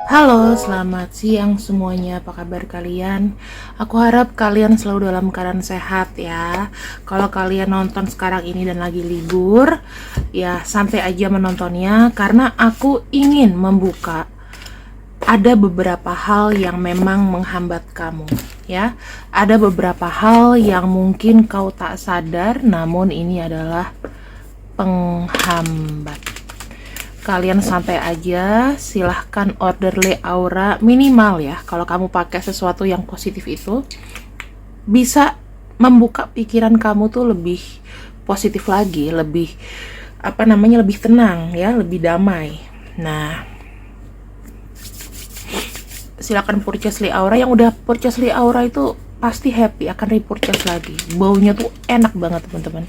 Halo, selamat siang semuanya. Apa kabar kalian? Aku harap kalian selalu dalam keadaan sehat ya. Kalau kalian nonton sekarang ini dan lagi libur, ya santai aja menontonnya karena aku ingin membuka ada beberapa hal yang memang menghambat kamu ya. Ada beberapa hal yang mungkin kau tak sadar namun ini adalah penghambat. Kalian santai aja, silahkan order Le Aura minimal ya. Kalau kamu pakai sesuatu yang positif itu bisa membuka pikiran kamu tuh lebih positif lagi, lebih lebih tenang ya, lebih damai. Nah, silakan purchase Le Aura. Yang udah purchase Le Aura itu pasti happy akan repurchase lagi. Baunya tuh enak banget teman-teman.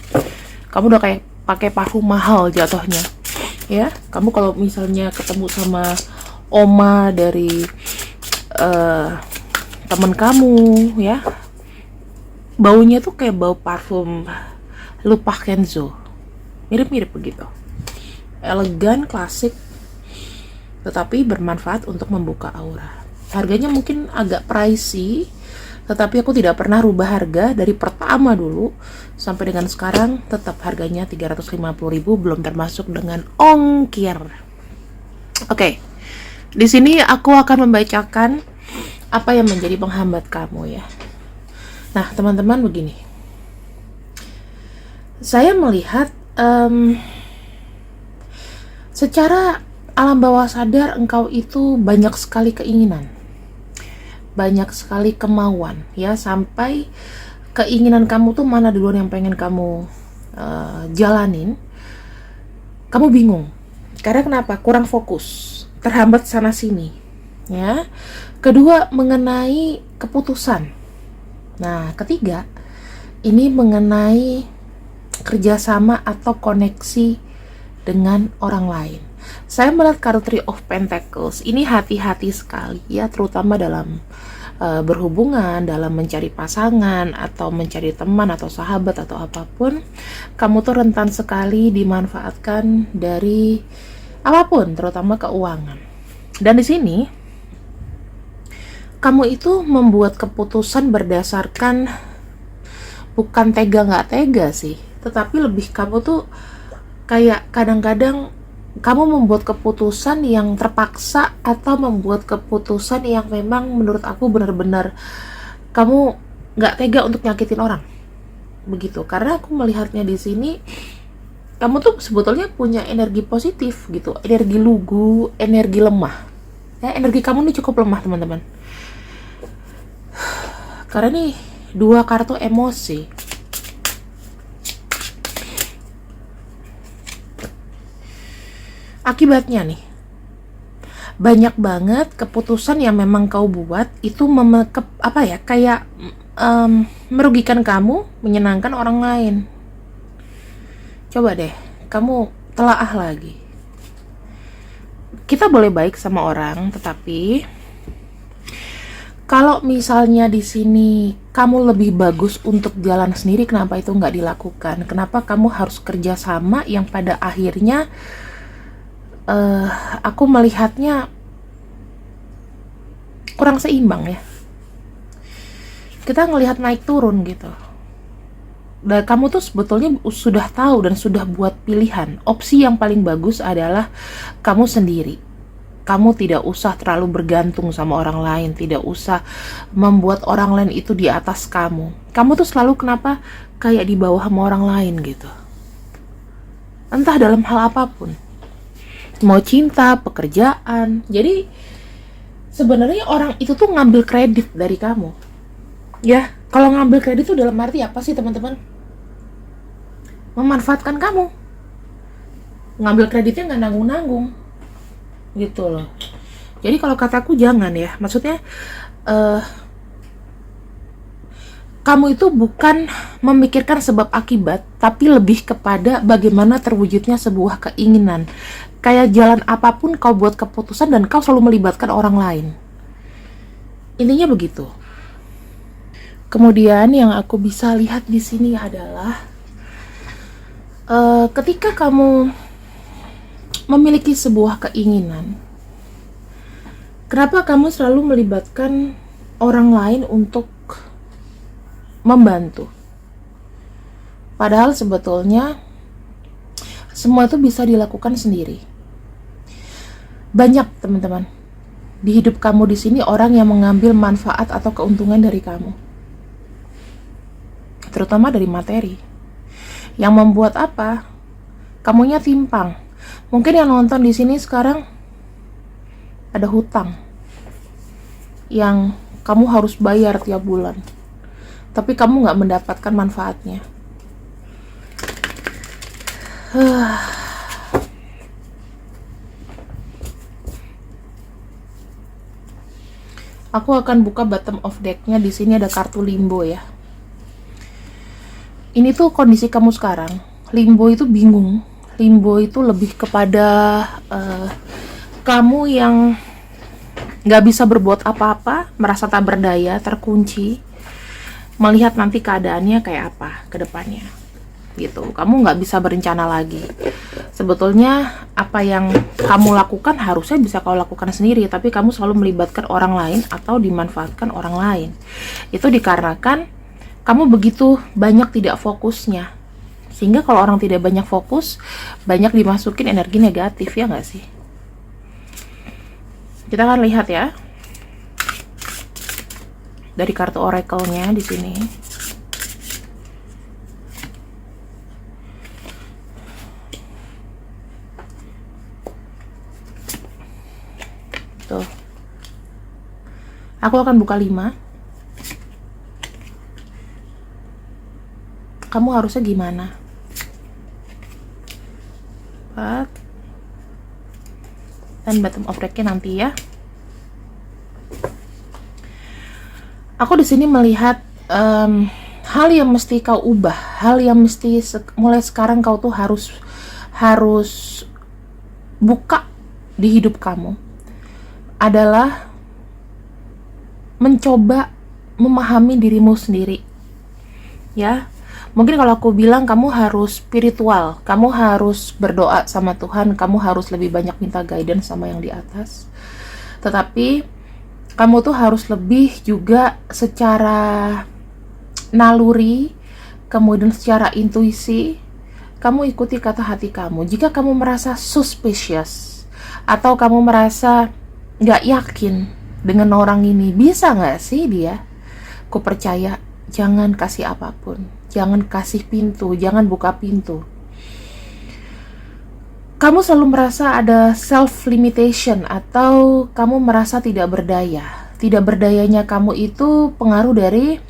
Kamu udah kayak pakai parfum mahal jatuhnya. Ya, kamu kalau misalnya ketemu sama oma dari temen kamu ya, baunya tuh kayak bau parfum Lupa Kenzo, mirip-mirip begitu, elegan, klasik, tetapi bermanfaat untuk membuka aura. Harganya mungkin agak pricey, tetapi aku tidak pernah rubah harga dari pertama dulu sampai dengan sekarang. Tetap harganya 350.000, belum termasuk dengan ongkir. Oke, di sini aku akan membacakan apa yang menjadi penghambat kamu ya. Nah teman-teman, begini, saya melihat secara alam bawah sadar engkau itu banyak sekali keinginan, banyak sekali kemauan ya, sampai keinginan kamu tuh mana duluan yang pengen kamu jalanin, kamu bingung. Karena kenapa? Kurang fokus, terhambat sana sini ya. Kedua, mengenai keputusan. Nah, ketiga, ini mengenai kerjasama atau koneksi dengan orang lain. Saya melihat kartu Three of Pentacles ini hati-hati sekali ya, terutama dalam berhubungan, dalam mencari pasangan atau mencari teman atau sahabat atau apapun. Kamu tuh rentan sekali dimanfaatkan dari apapun, terutama keuangan. Dan di sini kamu itu membuat keputusan berdasarkan bukan tega nggak tega sih, tetapi lebih kamu tuh kayak kadang-kadang kamu membuat keputusan yang terpaksa atau membuat keputusan yang memang menurut aku benar-benar kamu nggak tega untuk nyakitin orang begitu. Karena aku melihatnya di sini kamu tuh sebetulnya punya energi positif gitu, energi lugu, energi lemah ya. Energi kamu ini cukup lemah teman-teman, karena nih dua kartu emosi. Akibatnya nih, banyak banget keputusan yang memang kau buat itu kayak merugikan kamu, menyenangkan orang lain. Coba deh, kamu telaah lagi. Kita boleh baik sama orang, tetapi kalau misalnya di sini kamu lebih bagus untuk jalan sendiri, kenapa itu nggak dilakukan? Kenapa kamu harus kerja sama yang pada akhirnya aku melihatnya kurang seimbang ya. Kita ngelihat naik turun gitu. Dan kamu tuh sebetulnya sudah tahu dan sudah buat pilihan. Opsi yang paling bagus adalah kamu sendiri. Kamu tidak usah terlalu bergantung sama orang lain, tidak usah membuat orang lain itu di atas kamu. Kamu tuh selalu kenapa kayak di bawah sama orang lain gitu. Entah dalam hal apapun. Mau cinta, pekerjaan. Jadi sebenarnya orang itu tuh ngambil kredit dari kamu ya. Kalau ngambil kredit itu dalam arti apa sih teman-teman? Memanfaatkan kamu. Ngambil kreditnya nggak nanggung-nanggung gitu loh. Jadi kalau kataku jangan ya, maksudnya kamu itu bukan memikirkan sebab akibat, tapi lebih kepada bagaimana terwujudnya sebuah keinginan. Kayak jalan apapun kau buat keputusan dan kau selalu melibatkan orang lain. Intinya begitu. Kemudian yang aku bisa lihat di sini adalah ketika kamu memiliki sebuah keinginan, Kenapa kamu selalu melibatkan orang lain untuk membantu? Padahal sebetulnya semua itu bisa dilakukan sendiri. Banyak teman-teman di hidup kamu di sini orang yang mengambil manfaat atau keuntungan dari kamu, terutama dari materi. Yang membuat apa? Kamunya timpang. Mungkin yang nonton di sini sekarang ada hutang yang kamu harus bayar tiap bulan, tapi kamu nggak mendapatkan manfaatnya. Aku akan buka bottom of deck-nya. Di sini ada kartu limbo ya. Ini tuh kondisi kamu sekarang. Limbo itu bingung. Limbo itu lebih kepada kamu yang nggak bisa berbuat apa-apa, merasa tak berdaya, terkunci, melihat nanti keadaannya kayak apa ke depannya gitu. Kamu nggak bisa berencana lagi. Sebetulnya apa yang kamu lakukan harusnya bisa kau lakukan sendiri, tapi kamu selalu melibatkan orang lain atau dimanfaatkan orang lain. Itu dikarenakan kamu begitu banyak tidak fokusnya, sehingga kalau orang tidak banyak fokus, banyak dimasukin energi negatif, ya nggak sih? Kita akan lihat ya dari kartu oracle-nya di sini. Tuh. Aku akan buka 5. Kamu harusnya gimana? 4. Dan bottom of deck-nya nanti ya. Aku di sini melihat hal yang mesti kau ubah, hal yang mesti mulai sekarang kau tuh harus buka di hidup kamu adalah mencoba memahami dirimu sendiri. Ya, mungkin kalau aku bilang kamu harus spiritual, kamu harus berdoa sama Tuhan, kamu harus lebih banyak minta guidance sama yang di atas. Tetapi kamu tuh harus lebih juga secara naluri, kemudian secara intuisi, kamu ikuti kata hati kamu. Jika kamu merasa suspicious atau kamu merasa nggak yakin dengan orang ini, bisa nggak sih dia? Ku percaya, jangan kasih apapun, jangan kasih pintu, jangan buka pintu. Kamu selalu merasa ada self limitation atau kamu merasa tidak berdaya. Tidak berdayanya kamu itu pengaruh dari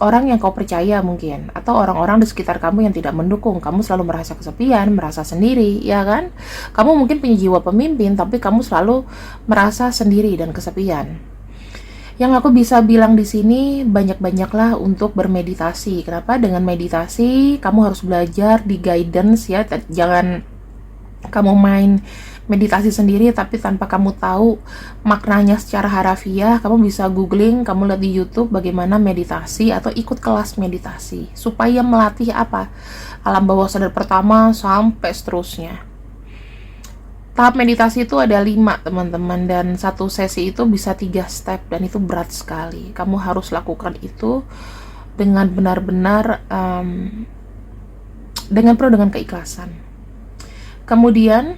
orang yang kau percaya mungkin, atau orang-orang di sekitar kamu yang tidak mendukung. Kamu selalu merasa kesepian, merasa sendiri, ya kan? Kamu mungkin punya jiwa pemimpin, tapi kamu selalu merasa sendiri dan kesepian. Yang aku bisa bilang di sini, banyak-banyaklah untuk bermeditasi. Kenapa? Dengan meditasi kamu harus belajar di guidance ya. Jangan kamu main meditasi sendiri tapi tanpa kamu tahu maknanya secara harafiah. Kamu bisa googling, kamu lihat di YouTube bagaimana meditasi atau ikut kelas meditasi supaya melatih apa? Alam bawah sadar pertama sampai seterusnya. Tahap meditasi itu ada 5 teman-teman, dan satu sesi itu bisa 3 step, dan itu berat sekali. Kamu harus lakukan itu dengan benar-benar dengan keikhlasan. Kemudian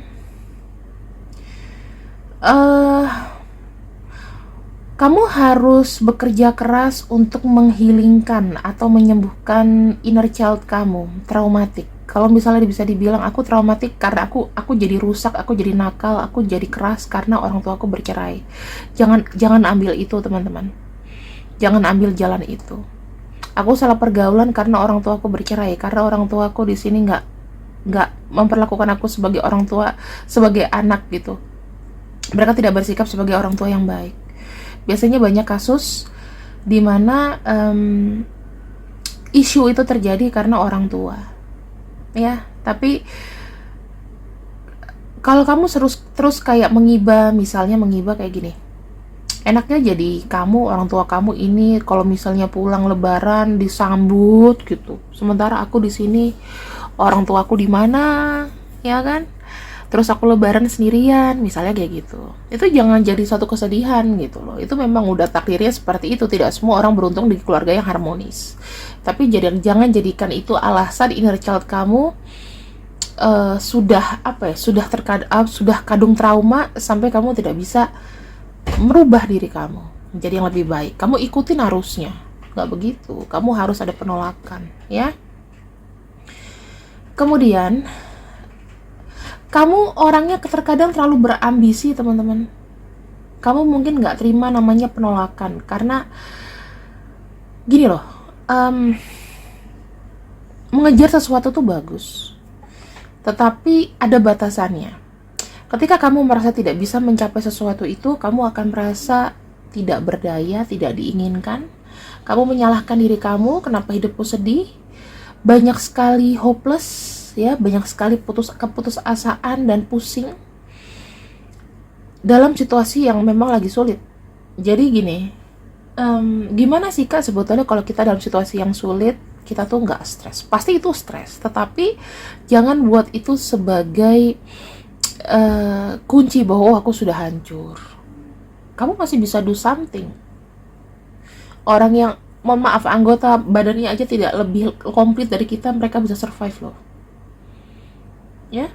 kamu harus bekerja keras untuk menghilingkan atau menyembuhkan inner child kamu, traumatik. Kalau misalnya bisa dibilang aku traumatik karena aku jadi rusak, aku jadi nakal, aku jadi keras karena orang tua aku bercerai. Jangan ambil itu teman-teman. Jangan ambil jalan itu. Aku salah pergaulan karena orang tua aku bercerai, karena orang tua aku di sini nggak memperlakukan aku sebagai orang tua, sebagai anak gitu. Mereka tidak bersikap sebagai orang tua yang baik. Biasanya banyak kasus di mana isu itu terjadi karena orang tua. Ya, tapi kalau kamu terus kayak mengiba, misalnya mengiba kayak gini. Enaknya jadi kamu, orang tua kamu ini kalau misalnya pulang lebaran disambut gitu. Sementara aku di sini, orang tuaku di mana, ya kan? terus aku lebaran sendirian, misalnya kayak gitu. Itu jangan jadi suatu kesedihan gitu loh. Itu memang udah takdirnya seperti itu. Tidak semua orang beruntung di keluarga yang harmonis. Tapi jangan jadikan itu alasan inner child kamu sudah apa ya, sudah kadung trauma sampai kamu tidak bisa merubah diri kamu menjadi yang lebih baik. Kamu ikutin arusnya, nggak begitu. Kamu harus ada penolakan, ya. Kemudian kamu orangnya terkadang terlalu berambisi, teman-teman. Kamu mungkin nggak terima namanya penolakan karena gini loh, mengejar sesuatu tuh bagus, tetapi ada batasannya. Ketika kamu merasa tidak bisa mencapai sesuatu itu, kamu akan merasa tidak berdaya, tidak diinginkan. Kamu menyalahkan diri kamu, kenapa hidupku sedih, banyak sekali hopeless, ya, banyak sekali keputusasaan dan pusing dalam situasi yang memang lagi sulit. Jadi gini, gimana sih Kak sebetulnya kalau kita dalam situasi yang sulit, kita tuh nggak stres? Pasti itu stres, tetapi jangan buat itu sebagai kunci bahwa aku sudah hancur. Kamu masih bisa do something. Orang yang, mohon maaf, anggota badannya aja tidak lebih komplit dari kita, mereka bisa survive loh. Ya,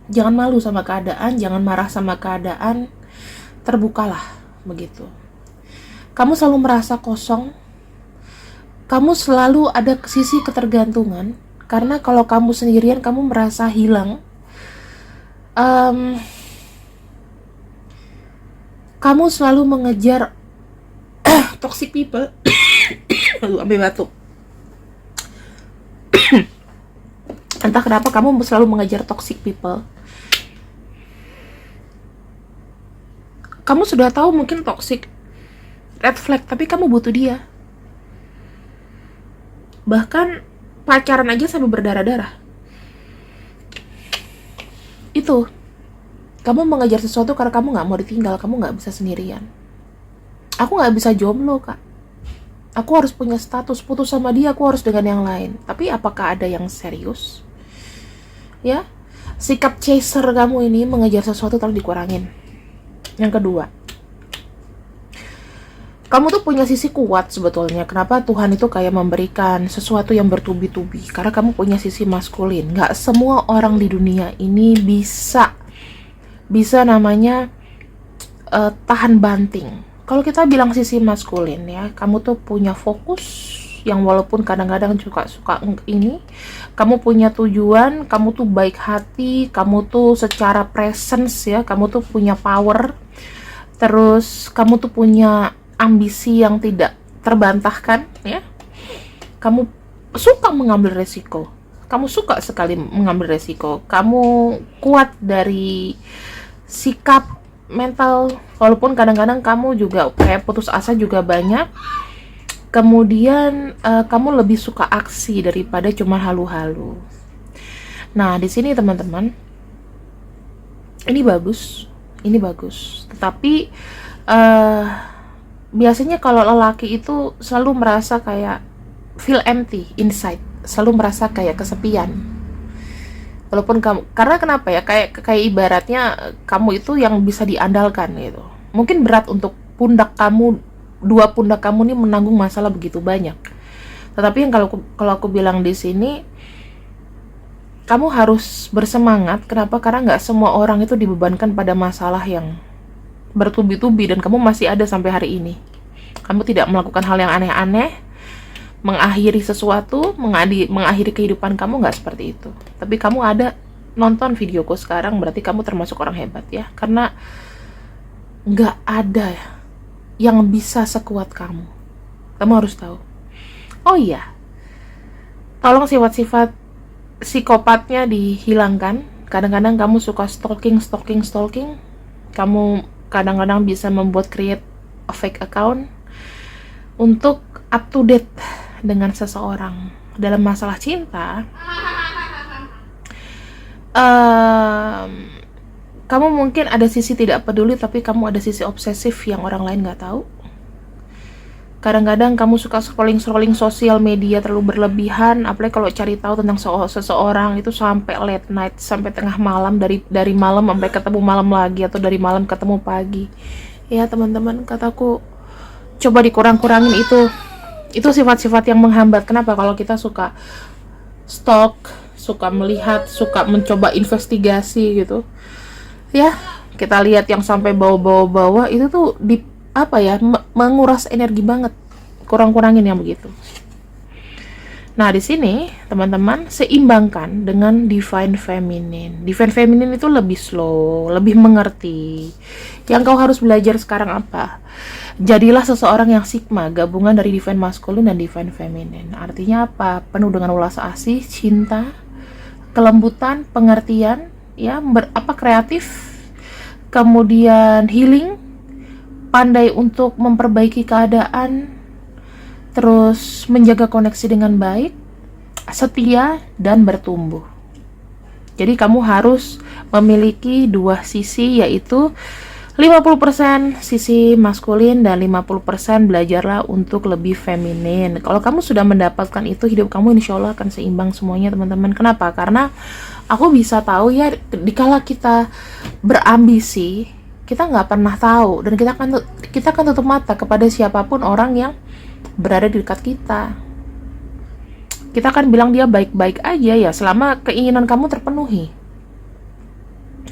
jangan malu sama keadaan, jangan marah sama keadaan, terbukalah begitu. Kamu selalu merasa kosong, kamu selalu ada sisi ketergantungan, karena kalau kamu sendirian kamu merasa hilang. Kamu selalu mengejar toxic people. Aduh, sampai batuk. Entah kenapa kamu selalu mengejar toxic people. Kamu sudah tahu mungkin toxic, red flag, tapi kamu butuh dia. Bahkan pacaran aja sampai berdarah-darah. Itu, kamu mengejar sesuatu karena kamu gak mau ditinggal, kamu gak bisa sendirian. Aku gak bisa jomblo, Kak. Aku harus punya status, putus sama dia, aku harus dengan yang lain. Tapi apakah ada yang serius? Ya, sikap chaser kamu ini mengejar sesuatu tolong dikurangin. Yang kedua, kamu tuh punya sisi kuat sebetulnya. Kenapa Tuhan itu kayak memberikan sesuatu yang bertubi-tubi? Karena kamu punya sisi maskulin. Gak semua orang di dunia ini bisa namanya tahan banting. Kalau kita bilang sisi maskulin ya, kamu tuh punya fokus yang walaupun kadang-kadang suka ini, kamu punya tujuan, kamu tuh baik hati, kamu tuh secara presence ya, kamu tuh punya power, terus kamu tuh punya ambisi yang tidak terbantahkan ya, kamu suka mengambil resiko, kamu suka sekali mengambil resiko, kamu kuat dari sikap mental, walaupun kadang-kadang kamu juga kayak putus asa juga banyak. Kemudian kamu lebih suka aksi daripada cuma halu-halu. Nah, di sini teman-teman, ini bagus. Tetapi biasanya kalau lelaki itu selalu merasa kayak feel empty inside, selalu merasa kayak kesepian. Walaupun kamu, karena kenapa ya, kayak ibaratnya kamu itu yang bisa diandalkan gitu. Mungkin berat untuk pundak kamu, dua pundak kamu nih menanggung masalah begitu banyak. Tetapi yang kalau aku bilang di sini, kamu harus bersemangat. Kenapa? Karena nggak semua orang itu dibebankan pada masalah yang bertubi-tubi dan kamu masih ada sampai hari ini. Kamu tidak melakukan hal yang aneh-aneh, mengakhiri sesuatu, mengakhiri kehidupan kamu, nggak seperti itu. Tapi kamu ada nonton videoku sekarang, berarti kamu termasuk orang hebat ya. Karena nggak ada yang bisa sekuat kamu. Kamu harus tahu. Oh iya, tolong sifat-sifat psikopatnya dihilangkan. Kadang-kadang kamu suka stalking. Kamu kadang-kadang bisa create a fake account untuk up to date dengan seseorang dalam masalah cinta. Kamu mungkin ada sisi tidak peduli, tapi kamu ada sisi obsesif yang orang lain nggak tahu. Kadang-kadang kamu suka scrolling sosial media terlalu berlebihan, apalagi kalau cari tahu tentang seseorang itu sampai late night, sampai tengah malam, dari malam sampai ketemu malam lagi, atau dari malam ketemu pagi. Ya teman-teman, kataku coba dikurang-kurangin itu sifat-sifat yang menghambat. Kenapa? Kalau kita suka stalk, suka melihat, suka mencoba investigasi gitu ya, kita lihat yang sampai bawah-bawah itu tuh di apa ya, menguras energi banget. Kurang-kurangin yang begitu. Nah, di sini teman-teman seimbangkan dengan divine feminine. Divine feminine itu lebih slow, lebih mengerti. Yang kau harus belajar sekarang apa? Jadilah seseorang yang sigma, gabungan dari divine masculine dan divine feminine. Artinya apa? Penuh dengan ulas asih, cinta, kelembutan, pengertian, ya, kreatif, kemudian healing, pandai untuk memperbaiki keadaan, terus menjaga koneksi dengan baik, setia, dan bertumbuh. Jadi kamu harus memiliki dua sisi, yaitu 50% sisi maskulin dan 50% belajarlah untuk lebih feminin. Kalau kamu sudah mendapatkan itu, hidup kamu insya Allah akan seimbang semuanya teman-teman. Kenapa? Karena aku bisa tahu ya, dikala kita berambisi, kita nggak pernah tahu, dan kita akan tutup mata kepada siapapun orang yang berada di dekat kita. Kita akan bilang dia baik-baik aja ya selama keinginan kamu terpenuhi.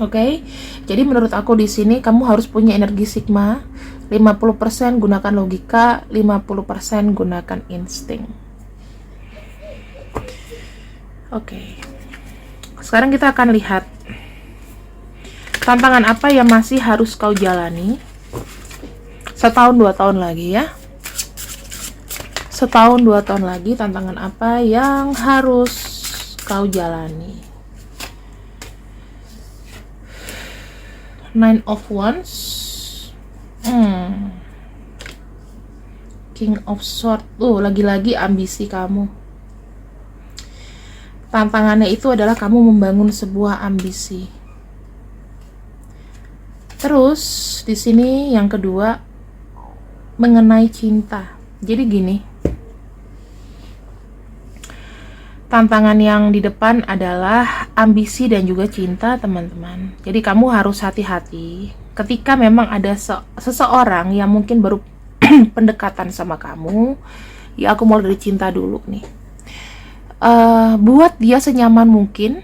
Oke? Jadi menurut aku di sini kamu harus punya energi sigma, 50% gunakan logika, 50% gunakan insting. Oke. Sekarang kita akan lihat tantangan apa yang masih harus kau jalani 1-2 tahun lagi ya. 1-2 tahun lagi, tantangan apa yang harus kau jalani. 9 of Wands, King of Swords. Lagi-lagi ambisi kamu. Tantangannya itu adalah kamu membangun sebuah ambisi. Terus di sini yang kedua mengenai cinta. Jadi gini, tantangan yang di depan adalah ambisi dan juga cinta teman-teman. Jadi kamu harus hati-hati ketika memang ada seseorang yang mungkin baru pendekatan sama kamu. Ya aku mulai dari cinta dulu nih. Buat dia senyaman mungkin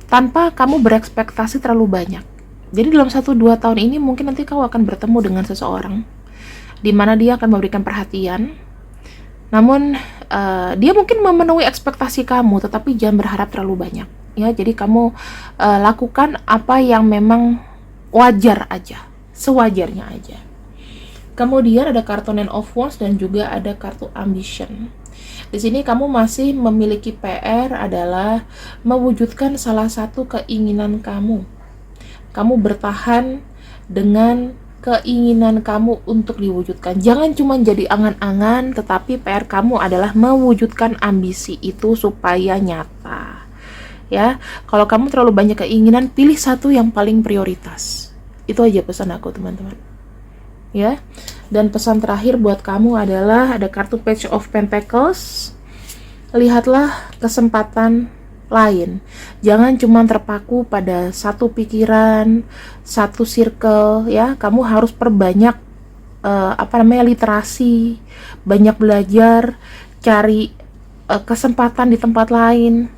tanpa kamu berekspektasi terlalu banyak. Jadi dalam 1-2 tahun ini mungkin nanti kau akan bertemu dengan seseorang di mana dia akan memberikan perhatian. Namun dia mungkin memenuhi ekspektasi kamu, tetapi jangan berharap terlalu banyak. Ya, jadi kamu lakukan apa yang memang wajar aja, sewajarnya aja. Kemudian ada kartu Nine of Wands dan juga ada kartu Ambition. Di sini kamu masih memiliki PR adalah mewujudkan salah satu keinginan kamu. Kamu bertahan dengan keinginan kamu untuk diwujudkan. Jangan cuma jadi angan-angan, tetapi PR kamu adalah mewujudkan ambisi itu supaya nyata. Ya, kalau kamu terlalu banyak keinginan, pilih satu yang paling prioritas. Itu aja pesan aku, teman-teman. Ya. Dan pesan terakhir buat kamu adalah ada kartu Page of Pentacles. Lihatlah kesempatan lain. Jangan cuma terpaku pada satu pikiran, satu circle ya. Kamu harus perbanyak literasi, banyak belajar, cari kesempatan di tempat lain.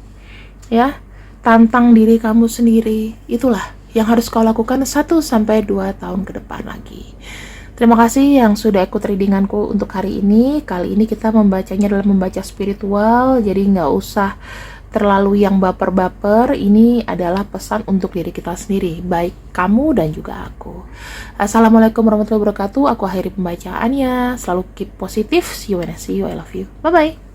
Ya, tantang diri kamu sendiri. Itulah yang harus kau lakukan 1-2 tahun ke depan lagi. Terima kasih yang sudah ikut readinganku untuk hari ini. Kali ini kita membacanya adalah membaca spiritual, jadi nggak usah terlalu yang baper-baper. Ini adalah pesan untuk diri kita sendiri, baik kamu dan juga aku. Assalamualaikum warahmatullahi wabarakatuh. Aku akhiri pembacaannya. Selalu keep positif. See you when I see you. I love you. Bye-bye.